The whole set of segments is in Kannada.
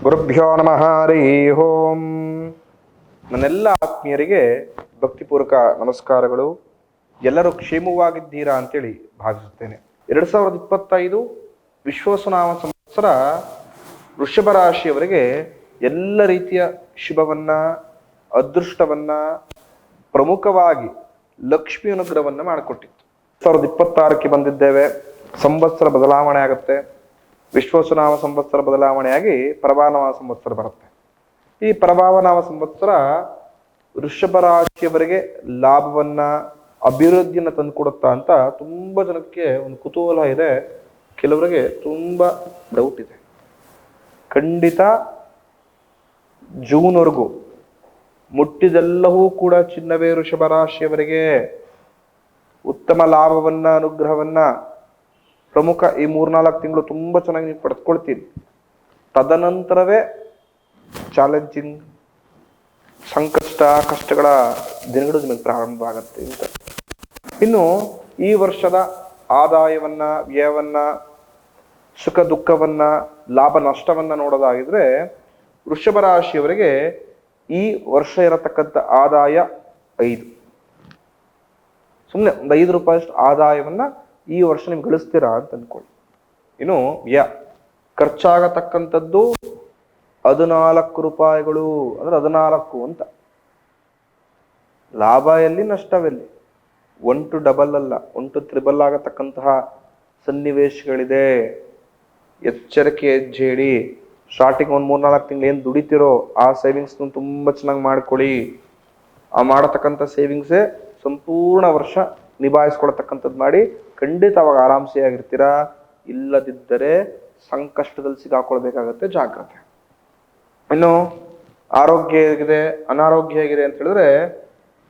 ಗುರುಭ್ಯೋ ನಮಃ ಹರಿ ಓಂ. ನನ್ನೆಲ್ಲ ಆತ್ಮೀಯರಿಗೆ ಭಕ್ತಿಪೂರ್ವಕ ನಮಸ್ಕಾರಗಳು. ಎಲ್ಲರೂ ಕ್ಷೇಮವಾಗಿದ್ದೀರಾ ಅಂತೇಳಿ ಭಾವಿಸುತ್ತೇನೆ. 2025 ವಿಶ್ವಾವಸುನಾಮ ಸಂವತ್ಸರ ವೃಷಭ ರಾಶಿಯವರಿಗೆ ಎಲ್ಲ ರೀತಿಯ ಶುಭವನ್ನ, ಅದೃಷ್ಟವನ್ನ, ಪ್ರಮುಖವಾಗಿ ಲಕ್ಷ್ಮಿ ಅನುಗ್ರಹವನ್ನ ಮಾಡಿಕೊಟ್ಟಿತ್ತು. 2026ಕ್ಕೆ ಬಂದಿದ್ದೇವೆ. ಸಂವತ್ಸರ ಬದಲಾವಣೆ ಆಗುತ್ತೆ. ವಿಶ್ವಾವಸುನಾಮ ಸಂವತ್ಸರ ಬದಲಾವಣೆಯಾಗಿ ಪ್ರಭಾವನಾಮ ಸಂವತ್ಸರ ಬರುತ್ತೆ. ಈ ಪ್ರಭಾವನಾಮ ಸಂವತ್ಸರ ವೃಷಭ ರಾಶಿಯವರಿಗೆ ಲಾಭವನ್ನ, ಅಭಿವೃದ್ಧಿಯನ್ನ ತಂದುಕೊಡುತ್ತಾ ಅಂತ ತುಂಬಾ ಜನಕ್ಕೆ ಒಂದು ಕುತೂಹಲ ಇದೆ. ಕೆಲವರಿಗೆ ತುಂಬಾ ಡೌಟ್ ಇದೆ. ಖಂಡಿತ ಜೂನ್ವರೆಗೂ ಮುಟ್ಟಿದೆಲ್ಲವೂ ಕೂಡ ಚಿನ್ನವೇ. ವೃಷಭ ರಾಶಿಯವರಿಗೆ ಉತ್ತಮ ಲಾಭವನ್ನ, ಅನುಗ್ರಹವನ್ನ, ಪ್ರಮುಖ ಈ 3-4 ತಿಂಗಳು ತುಂಬಾ ಚೆನ್ನಾಗಿ ನೀವು ಪಡೆದುಕೊಳ್ತೀರಿ. ತದನಂತರವೇ ಚಾಲೆಂಜಿಂಗ್, ಸಂಕಷ್ಟ, ಕಷ್ಟಗಳ ದಿನಗಳು ನಿಮಗೆ ಪ್ರಾರಂಭ ಆಗುತ್ತೆ ಅಂತ. ಇನ್ನು ಈ ವರ್ಷದ ಆದಾಯವನ್ನ, ವ್ಯವನ್ನ, ಸುಖ ದುಃಖವನ್ನ, ಲಾಭ ನಷ್ಟವನ್ನ ನೋಡೋದಾಗಿದ್ರೆ ವೃಷಭ ರಾಶಿಯವರಿಗೆ ಈ ವರ್ಷ ಇರತಕ್ಕಂಥ ಆದಾಯ 5. ಸುಮ್ಮನೆ ಒಂದು 5 ರೂಪಾಯಿಯಷ್ಟು ಆದಾಯವನ್ನ ಈ ವರ್ಷ ನೀವು ಗಳಿಸ್ತೀರಾ ಅಂತ ಅನ್ಕೊಳ್ಳಿ. ಇನ್ನು ಖರ್ಚಾಗತಕ್ಕಂಥದ್ದು 14 ರೂಪಾಯಿಗಳು, ಅಂದ್ರೆ 14 ಅಂತ. ಲಾಭ ಎಲ್ಲಿ, ನಷ್ಟವೆಲ್ಲಿ? 1 to double ಅಲ್ಲ, 1 to triple ಆಗತಕ್ಕಂತಹ ಸನ್ನಿವೇಶಗಳಿದೆ. ಎಚ್ಚರಿಕೆ ಹೆಜ್ಜೇಡಿ. ಸ್ಟಾರ್ಟಿಂಗ್ ಒಂದು 3-4 ತಿಂಗಳು ಏನು ದುಡಿತಿರೋ ಆ ಸೇವಿಂಗ್ಸ್ ತುಂಬಾ ಚೆನ್ನಾಗಿ ಮಾಡ್ಕೊಳ್ಳಿ. ಆ ಮಾಡತಕ್ಕಂಥ ಸೇವಿಂಗ್ಸೇ ಸಂಪೂರ್ಣ ವರ್ಷ ನಿಭಾಯಿಸ್ಕೊಳ್ತಕ್ಕಂಥದ್ದು ಮಾಡಿ ಖಂಡಿತ ಅವಾಗ ಆರಾಮ್ಸೆ ಆಗಿರ್ತೀರಾ. ಇಲ್ಲದಿದ್ದರೆ ಸಂಕಷ್ಟದಲ್ಲಿ ಸಿಗಾಕೊಳ್ಬೇಕಾಗತ್ತೆ, ಜಾಗ್ರತೆ. ಇನ್ನು ಆರೋಗ್ಯ ಹೇಗಿದೆ, ಅನಾರೋಗ್ಯ ಹೇಗಿದೆ ಅಂತ ಹೇಳಿದ್ರೆ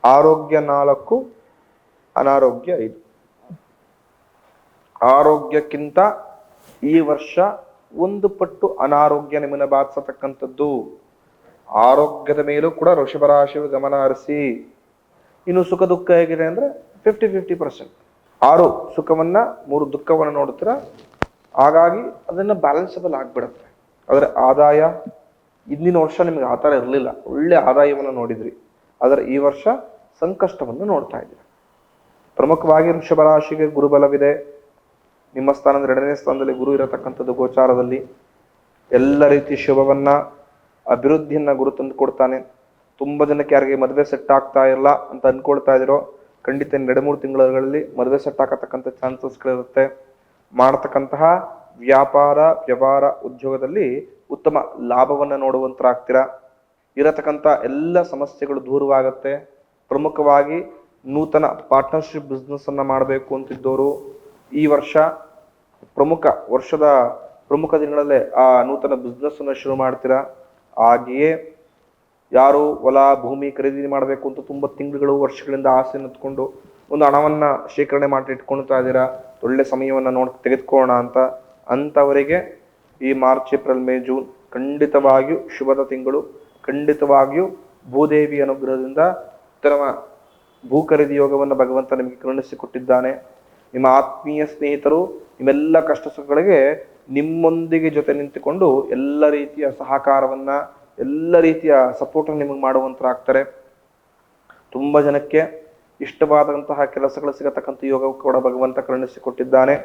ಆರೋಗ್ಯ 4, ಅನಾರೋಗ್ಯ 5. ಆರೋಗ್ಯಕ್ಕಿಂತ ಈ ವರ್ಷ 1 ಪಟ್ಟು ಅನಾರೋಗ್ಯ ನಿಮ್ಮನ್ನ ಬಾಧಿಸತಕ್ಕಂಥದ್ದು. ಆರೋಗ್ಯದ ಮೇಲೂ ಕೂಡ ವೃಷಭ ರಾಶಿಯವರು ಗಮನ ಹರಿಸಿ. ಇನ್ನು ಸುಖ ದುಃಖ ಹೇಗಿದೆ ಅಂದ್ರೆ 50-50%. 6 ಸುಖವನ್ನ, 3 ದುಃಖವನ್ನ ನೋಡ್ತೀರಾ. ಹಾಗಾಗಿ ಅದನ್ನ ಬ್ಯಾಲೆನ್ಸಬಲ್ ಆಗ್ಬಿಡತ್ತೆ. ಅದರ ಆದಾಯ ಇಂದಿನ ವರ್ಷ ನಿಮ್ಗೆ ಆ ಥರ ಇರಲಿಲ್ಲ, ಒಳ್ಳೆ ಆದಾಯವನ್ನ ನೋಡಿದ್ರಿ. ಆದರೆ ಈ ವರ್ಷ ಸಂಕಷ್ಟವನ್ನು ನೋಡ್ತಾ ಇದ್ದೀರಾ. ಪ್ರಮುಖವಾಗಿ ವೃಷಭ ರಾಶಿಗೆ ಗುರುಬಲವಿದೆ. ನಿಮ್ಮ ಸ್ಥಾನದ 2ನೇ ಸ್ಥಾನದಲ್ಲಿ ಗುರು ಇರತಕ್ಕಂಥದ್ದು ಗೋಚಾರದಲ್ಲಿ. ಎಲ್ಲ ರೀತಿ ಶುಭವನ್ನ, ಅಭಿವೃದ್ಧಿಯನ್ನ ಗುರು ತಂದು ಕೊಡ್ತಾನೆ. ತುಂಬಾ ಜನಕ್ಕೆ ಯಾರಿಗೆ ಮದುವೆ ಸೆಟ್ ಆಗ್ತಾ ಇಲ್ಲ ಅಂತ ಅನ್ಕೊಳ್ತಾ ಇದ್ದೀರೋ, ಖಂಡಿತ 2-3 ತಿಂಗಳಲ್ಲಿ ಮದುವೆ ಸೆಟ್ ಆಗತಕ್ಕಂಥ ಚಾನ್ಸಸ್ಗಳಿರುತ್ತೆ. ಮಾಡತಕ್ಕಂತಹ ವ್ಯಾಪಾರ, ವ್ಯವಹಾರ, ಉದ್ಯೋಗದಲ್ಲಿ ಉತ್ತಮ ಲಾಭವನ್ನ ನೋಡುವಂತರಾಗ್ತೀರಾ. ಇರತಕ್ಕಂಥ ಎಲ್ಲ ಸಮಸ್ಯೆಗಳು ದೂರವಾಗತ್ತೆ. ಪ್ರಮುಖವಾಗಿ ನೂತನ ಪಾರ್ಟ್ನರ್ಶಿಪ್ ಬಿಸ್ನೆಸ್ ಅನ್ನ ಮಾಡಬೇಕು ಅಂತಿದ್ದವರು ಈ ವರ್ಷ ವರ್ಷದ ಪ್ರಮುಖ ದಿನಗಳಲ್ಲೇ ಆ ನೂತನ ಬಿಸ್ನೆಸ್ ಅನ್ನ ಶುರು ಮಾಡ್ತೀರಾ. ಹಾಗೆಯೇ ಯಾರು ಹೊಲ ಭೂಮಿ ಖರೀದಿ ಮಾಡಬೇಕು ಅಂತ ತುಂಬಾ ತಿಂಗಳುಗಳು, ವರ್ಷಗಳಿಂದ ಆಸೆ ಎತ್ಕೊಂಡು ಒಂದು ಹಣವನ್ನ ಶೇಖರಣೆ ಮಾಡಿ ಇಟ್ಕೊಳ್ತಾ ಇದ್ದೀರಾ, ಒಳ್ಳೆ ಸಮಯವನ್ನ ತೆಗೆದುಕೊಳ್ಳೋಣ ಅಂತ. ಅಂಥವರಿಗೆ ಈ ಮಾರ್ಚ್, ಏಪ್ರಿಲ್, ಮೇ, ಜೂನ್ ಖಂಡಿತವಾಗಿಯೂ ಶುಭದ ತಿಂಗಳು. ಖಂಡಿತವಾಗಿಯೂ ಭೂದೇವಿ ಅನುಗ್ರಹದಿಂದ ಉತ್ತಮ ಭೂ ಖರೀದಿ ಯೋಗವನ್ನು ಭಗವಂತ ನಿಮಗೆ ಕರುಣಿಸಿಕೊಟ್ಟಿದ್ದಾನೆ. ನಿಮ್ಮ ಆತ್ಮೀಯ ಸ್ನೇಹಿತರು ನಿಮ್ಮೆಲ್ಲ ಕಷ್ಟ ಸುಖಗಳಿಗೆ ನಿಮ್ಮೊಂದಿಗೆ ಜೊತೆ ನಿಂತುಕೊಂಡು ಎಲ್ಲ ರೀತಿಯ ಸಹಕಾರವನ್ನ, ಎಲ್ಲ ರೀತಿಯ ಸಪೋರ್ಟ್ ನಿಮಗೆ ಮಾಡುವಂತರಾಗ್ತಾರೆ. ತುಂಬಾ ಜನಕ್ಕೆ ಇಷ್ಟವಾದಂತಹ ಕೆಲಸಗಳು ಸಿಗತಕ್ಕಂಥ ಯೋಗ ಕೂಡ ಭಗವಂತ ಕರುಣಿಸಿಕೊಟ್ಟಿದ್ದಾನೆ.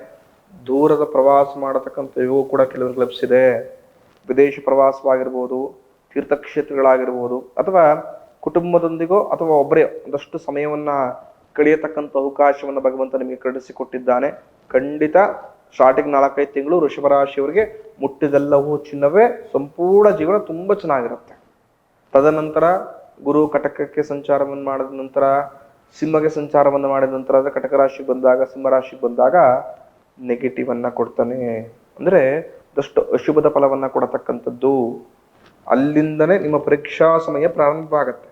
ದೂರದ ಪ್ರವಾಸ ಮಾಡತಕ್ಕಂಥ ಯೋಗ ಕೂಡ ಕೆಲವರಿಗೆ ಲಭಿಸಿದೆ. ವಿದೇಶ ಪ್ರವಾಸವಾಗಿರ್ಬೋದು, ತೀರ್ಥಕ್ಷೇತ್ರಗಳಾಗಿರ್ಬೋದು, ಅಥವಾ ಕುಟುಂಬದೊಂದಿಗೋ ಅಥವಾ ಒಬ್ಬರೇ ಒಂದಷ್ಟು ಸಮಯವನ್ನ ಕಳೆಯತಕ್ಕಂಥ ಅವಕಾಶವನ್ನು ಭಗವಂತ ನಿಮಗೆ ಕರುಣಿಸಿಕೊಟ್ಟಿದ್ದಾನೆ. ಖಂಡಿತ ಸ್ಟಾರ್ಟಿಂಗ್ 4-5 ತಿಂಗಳು ವೃಷಭ ರಾಶಿಯವರಿಗೆ ಮುಟ್ಟಿದೆಲ್ಲವೂ ಚಿನ್ನವೇ. ಸಂಪೂರ್ಣ ಜೀವನ ತುಂಬಾ ಚೆನ್ನಾಗಿರುತ್ತೆ. ತದನಂತರ ಗುರು ಕಟಕಕ್ಕೆ ಸಂಚಾರವನ್ನು ಮಾಡಿದ ನಂತರ, ಸಿಂಹಗೆ ಸಂಚಾರವನ್ನು ಮಾಡಿದ ನಂತರ, ಅಂದ್ರೆ ಕಟಕ ರಾಶಿ ಬಂದಾಗ, ಸಿಂಹ ರಾಶಿಗೆ ಬಂದಾಗ ನೆಗೆಟಿವ್ ಅನ್ನ ಕೊಡ್ತಾನೆ. ಅಂದ್ರೆ ಅದಷ್ಟು ಅಶುಭದ ಫಲವನ್ನ ಕೊಡತಕ್ಕಂಥದ್ದು. ಅಲ್ಲಿಂದನೇ ನಿಮ್ಮ ಪರೀಕ್ಷಾ ಸಮಯ ಪ್ರಾರಂಭ ಆಗತ್ತೆ.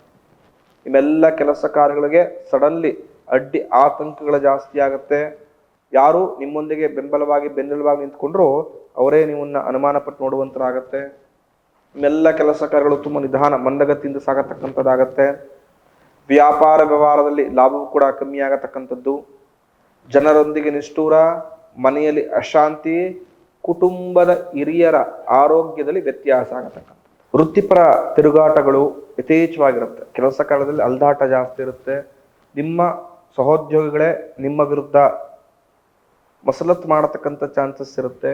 ನಿಮ್ಮೆಲ್ಲ ಕೆಲಸ ಕಾರ್ಯಗಳಿಗೆ ಸಡನ್ಲಿ ಅಡ್ಡಿ ಆತಂಕಗಳು ಜಾಸ್ತಿ ಆಗತ್ತೆ. ಯಾರು ನಿಮ್ಮೊಂದಿಗೆ ಬೆನ್ನೆಲುಬಾಗಿ ನಿಂತ್ಕೊಂಡ್ರು ಅವರೇ ನಿಮ್ಮನ್ನ ಅನುಮಾನ ಪಟ್ಟು ನೋಡುವಂತರಾಗತ್ತೆ. ನಿಮ್ಮೆಲ್ಲ ಕೆಲಸ ಕಾರ್ಯಗಳು ತುಂಬಾ ನಿಧಾನ, ಮಂದಗತಿಯಿಂದ ಸಾಗತಕ್ಕಂಥದ್ದಾಗತ್ತೆ. ವ್ಯಾಪಾರ ವ್ಯವಹಾರದಲ್ಲಿ ಲಾಭವೂ ಕೂಡ ಕಮ್ಮಿ ಆಗತಕ್ಕಂಥದ್ದು. ಜನರೊಂದಿಗೆ ನಿಷ್ಠೂರ, ಮನೆಯಲ್ಲಿ ಅಶಾಂತಿ, ಕುಟುಂಬದ ಹಿರಿಯರ ಆರೋಗ್ಯದಲ್ಲಿ ವ್ಯತ್ಯಾಸ ಆಗತಕ್ಕಂಥ ವೃತ್ತಿಪರ ತಿರುಗಾಟಗಳು ಯಥೇಚ್ಛವಾಗಿರುತ್ತೆ. ಕೆಲಸ ಕಾಲದಲ್ಲಿ ಅಲ್ದಾಟ ಜಾಸ್ತಿ ಇರುತ್ತೆ. ನಿಮ್ಮ ಸಹೋದ್ಯೋಗಿಗಳೇ ನಿಮ್ಮ ವಿರುದ್ಧ ಮಸಲತ್ ಮಾಡತಕ್ಕಂಥ ಚಾನ್ಸಸ್ ಇರುತ್ತೆ.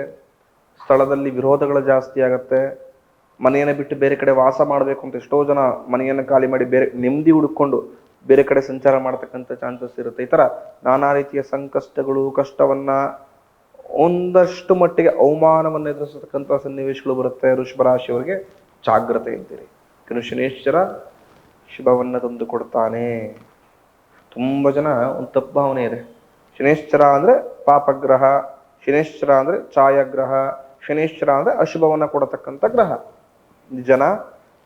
ಸ್ಥಳದಲ್ಲಿ ವಿರೋಧಗಳು ಜಾಸ್ತಿ ಆಗತ್ತೆ. ಮನೆಯನ್ನು ಬಿಟ್ಟು ಬೇರೆ ಕಡೆ ವಾಸ ಮಾಡಬೇಕು ಅಂತ ಎಷ್ಟೋ ಜನ ಮನೆಯನ್ನು ಖಾಲಿ ಮಾಡಿ ಬೇರೆ ನೆಮ್ಮದಿ ಹುಡುಕೊಂಡು ಬೇರೆ ಕಡೆ ಸಂಚಾರ ಮಾಡತಕ್ಕಂಥ ಚಾನ್ಸಸ್ ಇರುತ್ತೆ. ಈ ತರ ನಾನಾ ರೀತಿಯ ಸಂಕಷ್ಟಗಳು, ಕಷ್ಟವನ್ನ, ಒಂದಷ್ಟು ಮಟ್ಟಿಗೆ ಅವಮಾನವನ್ನು ಎದುರಿಸತಕ್ಕಂಥ ಸನ್ನಿವೇಶಗಳು ಬರುತ್ತೆ. ವೃಷಭ ರಾಶಿಯವರಿಗೆ ಜಾಗ್ರತೆ ಇದ್ದೀರಿ. ಇನ್ನು ಶನೇಶ್ವರ ಶುಭವನ್ನ ತಂದು ಕೊಡ್ತಾನೆ. ತುಂಬಾ ಜನ ಒಂದು ತಪ್ಪು ಭಾವನೆ ಇದೆ. ಶನೇಶ್ವರ ಅಂದ್ರೆ ಪಾಪಗ್ರಹ, ಶನೇಶ್ವರ ಅಂದ್ರೆ ಛಾಯಾಗ್ರಹ, ಶನೇಶ್ವರ ಅಂದ್ರೆ ಅಶುಭವನ್ನ ಕೊಡತಕ್ಕಂಥ ಗ್ರಹ. ಜನ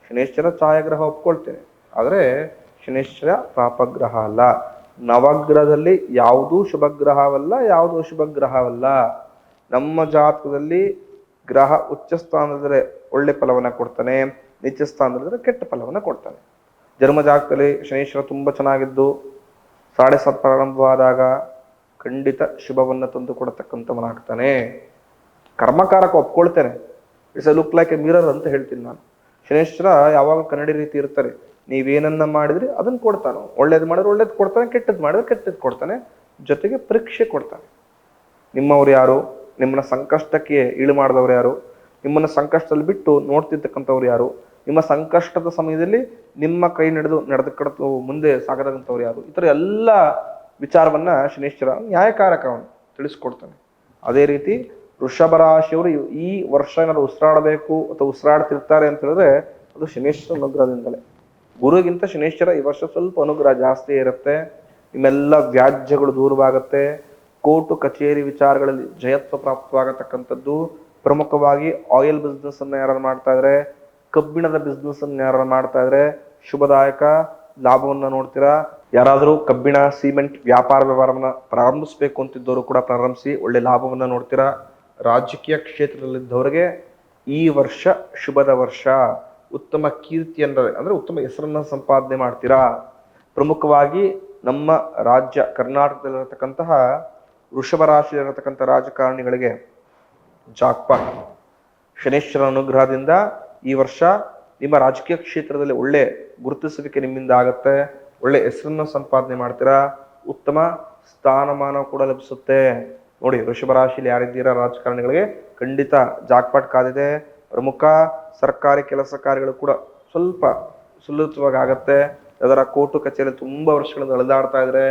ಶನೇಶ್ವರ ಛಾಯಾಗ್ರಹ ಒಪ್ಕೊಳ್ತೇನೆ, ಆದ್ರೆ ಶನೇಶ್ವರ ಪಾಪಗ್ರಹ ಅಲ್ಲ. ನವಗ್ರಹದಲ್ಲಿ ಯಾವುದೂ ಶುಭಗ್ರಹವಲ್ಲ, ಯಾವುದು ಅಶುಭ ಗ್ರಹವಲ್ಲ. ನಮ್ಮ ಜಾತಕದಲ್ಲಿ ಗ್ರಹ ಉಚ್ಚ ಸ್ಥಾನದಲ್ಲಿ ಒಳ್ಳೆ ಫಲವನ್ನ ಕೊಡ್ತಾನೆ, ನೀಚ ಸ್ಥಾನದಲ್ಲಿ ಕೆಟ್ಟ ಫಲವನ್ನ ಕೊಡ್ತಾನೆ. ಜನ್ಮ ಜಾತಕದಲ್ಲಿ ಶನೇಶ್ವರ ತುಂಬಾ ಚೆನ್ನಾಗಿದ್ದು 7.5 ಪ್ರಾರಂಭವಾದಾಗ ಖಂಡಿತ ಶುಭವನ್ನ ತಂದು ಕೊಡತಕ್ಕಂಥವನಾಗ್ತಾನೆ. ಕರ್ಮಕಾರಕ ಒಪ್ಕೊಳ್ತೇನೆ. It's a look like a mirror ಅಂತ ಹೇಳ್ತೀನಿ ನಾನು. ಶನೇಶ್ವರ ಯಾವಾಗ ಕನ್ನಡಿ ರೀತಿ ಇರ್ತಾರೆ. ನೀವೇನನ್ನ ಮಾಡಿದ್ರಿ ಅದನ್ನ ಕೊಡ್ತಾನೆ. ಒಳ್ಳೇದು ಮಾಡಿದ್ರೆ ಒಳ್ಳೇದು ಕೊಡ್ತಾನೆ, ಕೆಟ್ಟದ್ದು ಮಾಡಿದ್ರೆ ಕೆಟ್ಟದ್ದು ಕೊಡ್ತಾನೆ, ಜೊತೆಗೆ ಪರೀಕ್ಷೆ ಕೊಡ್ತಾನೆ. ನಿಮ್ಮವ್ರು ಯಾರು, ನಿಮ್ಮನ್ನ ಸಂಕಷ್ಟಕ್ಕೆ ಇಳು ಮಾಡಿದವ್ರು ಯಾರು, ನಿಮ್ಮನ್ನ ಸಂಕಷ್ಟದಲ್ಲಿ ಬಿಟ್ಟು ನೋಡ್ತಿರ್ತಕ್ಕಂಥವ್ರು ಯಾರು, ನಿಮ್ಮ ಸಂಕಷ್ಟದ ಸಮಯದಲ್ಲಿ ನಿಮ್ಮ ಕೈ ನಡೆದು ಮುಂದೆ ಸಾಗದಂಥವ್ರು ಯಾರು, ಈ ಥರ ಎಲ್ಲ ವಿಚಾರವನ್ನ ಶನೇಶ್ವರ ನ್ಯಾಯಕಾರಕವನ್ನು ತಿಳಿಸ್ಕೊಡ್ತಾನೆ. ಅದೇ ರೀತಿ ವೃಷಭ ರಾಶಿಯವರು ಈ ವರ್ಷ ಏನಾದ್ರು ಉಸಿರಾಡಬೇಕು ಅಥವಾ ಉಸಿರಾಡ್ತಿರ್ತಾರೆ ಅಂತ ಹೇಳಿದ್ರೆ ಅದು ಶನೇಶ್ವರ ಅನುಗ್ರಹದಿಂದಲೇ. ಗುರುಗಿಂತ ಶನೇಶ್ವರ ಈ ವರ್ಷ ಸ್ವಲ್ಪ ಅನುಗ್ರಹ ಜಾಸ್ತಿ ಇರುತ್ತೆ. ನಿಮ್ಮೆಲ್ಲ ವ್ಯಾಜ್ಯಗಳು ದೂರವಾಗುತ್ತೆ. ಕೋರ್ಟು ಕಚೇರಿ ವಿಚಾರಗಳಲ್ಲಿ ಜಯತ್ವ ಪ್ರಾಪ್ತವಾಗತಕ್ಕಂಥದ್ದು. ಪ್ರಮುಖವಾಗಿ ಆಯಿಲ್ ಬಿಸ್ನೆಸ್ ಅನ್ನ ಯಾರು ಮಾಡ್ತಾ ಇದ್ರೆ, ಕಬ್ಬಿಣದ ಬಿಸ್ನೆಸ್ ಅನ್ನ ಯಾರು ಮಾಡ್ತಾ ಇದ್ರೆ ಶುಭದಾಯಕ ಲಾಭವನ್ನ ನೋಡ್ತೀರಾ. ಯಾರಾದರೂ ಕಬ್ಬಿಣ ಸಿಮೆಂಟ್ ವ್ಯವಹಾರವನ್ನ ಪ್ರಾರಂಭಿಸಬೇಕು ಅಂತಿದ್ದವರು ಕೂಡ ಪ್ರಾರಂಭಿಸಿ ಒಳ್ಳೆ ಲಾಭವನ್ನ ನೋಡ್ತೀರಾ. ರಾಜಕೀಯ ಕ್ಷೇತ್ರದಲ್ಲಿದ್ದವರಿಗೆ ಈ ವರ್ಷ ಶುಭದ ವರ್ಷ. ಉತ್ತಮ ಕೀರ್ತಿಯನ್ನ ಅಂದ್ರೆ ಉತ್ತಮ ಹೆಸರನ್ನ ಸಂಪಾದನೆ ಮಾಡ್ತೀರಾ. ಪ್ರಮುಖವಾಗಿ ನಮ್ಮ ರಾಜ್ಯ ಕರ್ನಾಟಕದಲ್ಲಿರತಕ್ಕಂತಹ ವೃಷಭ ರಾಶಿಯಲ್ಲಿರತಕ್ಕಂಥ ರಾಜಕಾರಣಿಗಳಿಗೆ ಜಾಕ್ಪಾಟ್ ಶನೇಶ್ವರ ಅನುಗ್ರಹದಿಂದ ಈ ವರ್ಷ ನಿಮ್ಮ ರಾಜಕೀಯ ಕ್ಷೇತ್ರದಲ್ಲಿ ಒಳ್ಳೆ ಗುರುತಿಸುವಿಕೆ ನಿಮ್ಮಿಂದ ಆಗತ್ತೆ. ಒಳ್ಳೆ ಹೆಸರನ್ನ ಸಂಪಾದನೆ ಮಾಡ್ತೀರಾ. ಉತ್ತಮ ಸ್ಥಾನಮಾನ ಕೂಡ ಲಭಿಸುತ್ತೆ. ನೋಡಿ, ವೃಷಭ ರಾಶಿಯಲ್ಲಿ ಯಾರಿದ್ದೀರಾ ರಾಜಕಾರಣಿಗಳಿಗೆ ಖಂಡಿತ ಜಾಕ್ಪಾಟ್ ಕಾದಿದೆ. ಪ್ರಮುಖ ಸರ್ಕಾರಿ ಕೆಲಸ ಕಾರ್ಯಗಳು ಕೂಡ ಸ್ವಲ್ಪ ಸುಲಲಿತವಾಗಿ ಆಗತ್ತೆ. ಅದರ ಕೋರ್ಟು ಕಚೇರಿ ತುಂಬಾ ವರ್ಷಗಳಿಂದ ಅಳೆದಾಡ್ತಾ ಇದ್ರೆ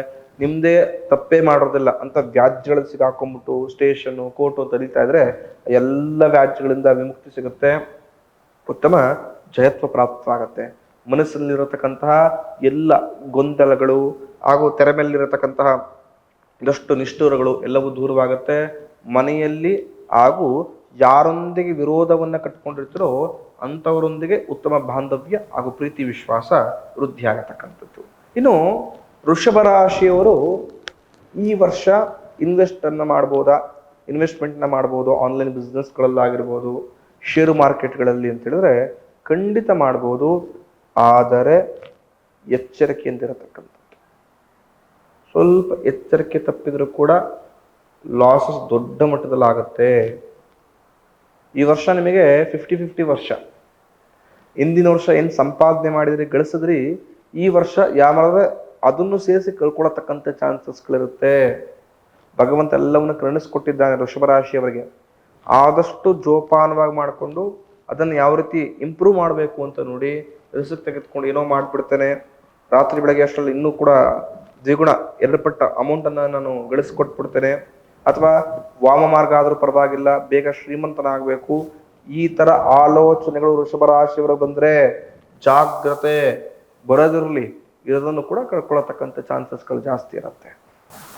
ನಿಮ್ದೇ ತಪ್ಪೇ ಮಾಡೋದಿಲ್ಲ ಅಂತ ವ್ಯಾಜ್ಯಗಳಲ್ಲಿ ಸಿಗಾಕೊಂಡ್ಬಿಟ್ಟು ಸ್ಟೇಷನ್ ಕೋರ್ಟು ಅಂತ ಅರಿತಾ ಇದ್ರೆ ಎಲ್ಲ ವ್ಯಾಜ್ಯಗಳಿಂದ ವಿಮುಕ್ತಿ ಸಿಗುತ್ತೆ. ಉತ್ತಮ ಜಯತ್ವ ಪ್ರಾಪ್ತವಾಗತ್ತೆ. ಮನಸ್ಸಲ್ಲಿರತಕ್ಕಂತಹ ಎಲ್ಲ ಗೊಂದಲಗಳು ಹಾಗೂ ತೆರೆ ಮೇಲಿರತಕ್ಕಂತಹ ಇದಷ್ಟು ನಿಷ್ಠುರಗಳು ಎಲ್ಲವೂ ದೂರವಾಗುತ್ತೆ. ಮನೆಯಲ್ಲಿ ಹಾಗೂ ಯಾರೊಂದಿಗೆ ವಿರೋಧವನ್ನ ಕಟ್ಕೊಂಡಿರ್ತೀರೋ ಅಂಥವರೊಂದಿಗೆ ಉತ್ತಮ ಬಾಂಧವ್ಯ ಹಾಗೂ ಪ್ರೀತಿ ವಿಶ್ವಾಸ ವೃದ್ಧಿ ಆಗತಕ್ಕಂಥದ್ದು. ಇನ್ನು ವೃಷಭ ರಾಶಿಯವರು ಈ ವರ್ಷ ಇನ್ವೆಸ್ಟ್ಮೆಂಟ್ನ ಮಾಡ್ಬೋದು, ಆನ್ಲೈನ್ ಬಿಸ್ನೆಸ್ಗಳಲ್ಲಾಗಿರ್ಬೋದು, ಷೇರು ಮಾರ್ಕೆಟ್ಗಳಲ್ಲಿ ಅಂತ ಹೇಳಿದ್ರೆ ಖಂಡಿತ ಮಾಡ್ಬೋದು. ಆದರೆ ಎಚ್ಚರಿಕೆಯಿಂದಿರತಕ್ಕಂಥದ್ದು. ಸ್ವಲ್ಪ ಎಚ್ಚರಿಕೆ ತಪ್ಪಿದ್ರು ಕೂಡ ಲಾಸಸ್ ದೊಡ್ಡ ಮಟ್ಟದಲ್ಲಿ ಆಗುತ್ತೆ. ಈ ವರ್ಷ ನಿಮಗೆ 50-50 ವರ್ಷ. ಹಿಂದಿನ ವರ್ಷ ಏನ್ ಸಂಪಾದನೆ ಮಾಡಿದ್ರಿ, ಗಳಿಸಿದ್ರಿ, ಈ ವರ್ಷ ಯಾವ್ದಾದ್ರೆ ಅದನ್ನು ಸೇರಿಸಿ ಕಳ್ಕೊಳತಕ್ಕಂಥ ಚಾನ್ಸಸ್ಗಳಿರುತ್ತೆ. ಭಗವಂತ ಎಲ್ಲವನ್ನು ಕರುಣಿಸ್ಕೊಟ್ಟಿದ್ದಾನೆ ವೃಷಭ ರಾಶಿಯವರಿಗೆ. ಆದಷ್ಟು ಜೋಪಾನವಾಗಿ ಮಾಡಿಕೊಂಡು ಅದನ್ನು ಯಾವ ರೀತಿ ಇಂಪ್ರೂವ್ ಮಾಡಬೇಕು ಅಂತ ನೋಡಿ. ರಿಸ್ಕ್ ತೆಗೆದುಕೊಂಡು ಏನೋ ಮಾಡ್ಬಿಡ್ತೇನೆ, ರಾತ್ರಿ ಬೆಳಗ್ಗೆ ಅಷ್ಟರಲ್ಲಿ ಇನ್ನೂ ಕೂಡ ದ್ವಿಗುಣ 2 ಪಟ್ಟ ಅಮೌಂಟನ್ನು ನಾನು ಗಳಿಸ್ಕೊಟ್ಬಿಡ್ತೇನೆ, ಅಥವಾ ವಾಮ ಮಾರ್ಗ ಆದರೂ ಪರವಾಗಿಲ್ಲ, ಬೇಗ ಶ್ರೀಮಂತನಾಗಬೇಕು, ಈ ತರ ಆಲೋಚನೆಗಳು ವೃಷಭ ರಾಶಿಯವರು ಬಂದ್ರೆ ಜಾಗ್ರತೆ. ಬರೋದಿರಲಿ, ಇರೋದನ್ನು ಕೂಡ ಕಳ್ಕೊಳ್ಳತಕ್ಕಂಥ ಚಾನ್ಸಸ್ಗಳು ಜಾಸ್ತಿ ಇರುತ್ತೆ.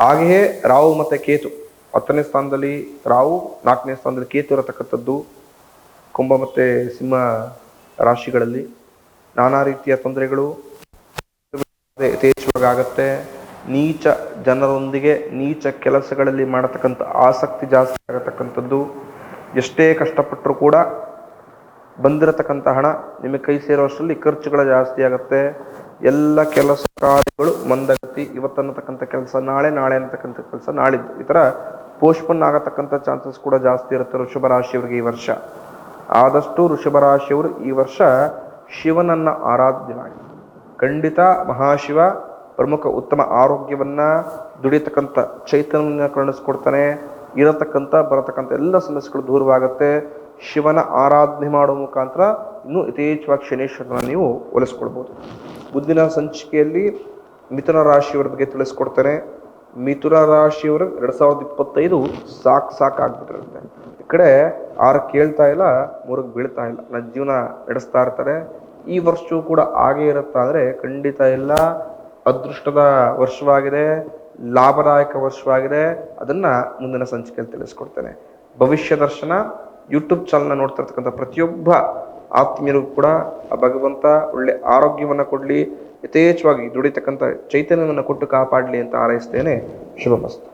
ಹಾಗೆಯೇ ರಾಹು ಮತ್ತೆ ಕೇತು 10ನೇ ಸ್ಥಾನದಲ್ಲಿ ರಾಹು, 4ನೇ ಸ್ಥಾನದಲ್ಲಿ ಕೇತು ಇರತಕ್ಕಂಥದ್ದು. ಕುಂಭ ಮತ್ತೆ ಸಿಂಹ ರಾಶಿಗಳಲ್ಲಿ ನಾನಾ ರೀತಿಯ ತೊಂದರೆಗಳು ಯಥೇಚ್ಛವಾಗತ್ತೆ. ನೀಚ ಜನರೊಂದಿಗೆ ನೀಚ ಕೆಲಸಗಳಲ್ಲಿ ಮಾಡತಕ್ಕಂಥ ಆಸಕ್ತಿ ಜಾಸ್ತಿ ಆಗತಕ್ಕಂಥದ್ದು. ಎಷ್ಟೇ ಕಷ್ಟಪಟ್ಟರೂ ಕೂಡ ಬಂದಿರತಕ್ಕಂಥ ಹಣ ನಿಮಗೆ ಕೈ ಸೇರೋಷ್ಟರಲ್ಲಿ ಖರ್ಚುಗಳು ಜಾಸ್ತಿ ಆಗುತ್ತೆ. ಎಲ್ಲ ಕೆಲಸ ಕಾರ್ಯಗಳು ಮಂದಗತಿ. ಇವತ್ತನ್ನತಕ್ಕಂಥ ಕೆಲಸ ನಾಳೆ, ನಾಳೆ ಅನ್ನತಕ್ಕಂಥ ಕೆಲಸ ನಾಳಿದ್ದು. ಈ ಥರ ಪೋಸ್ಟ್ಪೋನ್ ಆಗತಕ್ಕಂಥ ಚಾನ್ಸಸ್ ಕೂಡ ಜಾಸ್ತಿ ಇರುತ್ತೆ ವೃಷಭ ರಾಶಿಯವರಿಗೆ ಈ ವರ್ಷ. ಆದಷ್ಟು ವೃಷಭ ರಾಶಿಯವರು ಈ ವರ್ಷ ಶಿವನನ್ನ ಆರಾಧನೆ ಮಾಡಿ. ಖಂಡಿತ ಮಹಾಶಿವ ಪ್ರಮುಖ ಉತ್ತಮ ಆರೋಗ್ಯವನ್ನ, ದುಡಿಯತಕ್ಕಂಥ ಚೈತನ್ಯ ಕರುಣಿಸ್ಕೊಡ್ತಾನೆ. ಇರತಕ್ಕಂಥ ಬರತಕ್ಕಂಥ ಎಲ್ಲ ಸಮಸ್ಯೆಗಳು ದೂರವಾಗುತ್ತೆ. ಶಿವನ ಆರಾಧನೆ ಮಾಡುವ ಮುಖಾಂತರ ಇನ್ನೂ ಯಥೇಚ್ಛವಾಗಿ ಶನೇಶ್ವರನ ನೀವು ಒಲಿಸ್ಕೊಳ್ಬೋದು. ಮುಂದಿನ ಸಂಚಿಕೆಯಲ್ಲಿ ಮಿಥುನ ರಾಶಿಯವರ ಬಗ್ಗೆ ತಿಳಿಸ್ಕೊಡ್ತೇನೆ. ಮಿಥುನ ರಾಶಿಯವರು 2025 ಸಾಕಾಗ್ಬಿಟ್ಟಿರುತ್ತೆ. ಈ ಕಡೆ 6ಕ್ಕೆ ಕೇಳ್ತಾ ಇಲ್ಲ, 3ಕ್ಕೆ ಬೀಳ್ತಾ ಇಲ್ಲ, ನನ್ನ ಜೀವನ ನಡೆಸ್ತಾ ಇರ್ತಾರೆ. ಈ ವರ್ಷವೂ ಕೂಡ ಹಾಗೆ ಇರುತ್ತಾ ಅಂದರೆ ಖಂಡಿತ ಇಲ್ಲ. ಅದೃಷ್ಟದ ವರ್ಷವಾಗಿದೆ, ಲಾಭದಾಯಕ ವರ್ಷವಾಗಿದೆ. ಅದನ್ನ ಮುಂದಿನ ಸಂಚಿಕೆಯಲ್ಲಿ ತಿಳಿಸ್ಕೊಡ್ತೇನೆ. ಭವಿಷ್ಯ ದರ್ಶನ ಯೂಟ್ಯೂಬ್ ಚಾನಲ್ನ ನೋಡ್ತಾ ಇರ್ತಕ್ಕಂಥ ಪ್ರತಿಯೊಬ್ಬ ಆತ್ಮೀಯರಿಗೂ ಕೂಡ ಆ ಭಗವಂತ ಒಳ್ಳೆ ಆರೋಗ್ಯವನ್ನು ಕೊಡಲಿ, ಯಥೇಚ್ಛವಾಗಿ ದುಡಿತಕ್ಕಂಥ ಚೈತನ್ಯವನ್ನು ಕೊಟ್ಟು ಕಾಪಾಡಲಿ ಅಂತ ಹಾರೈಸ್ತೇನೆ. ಶುಭಮಸ್ತು.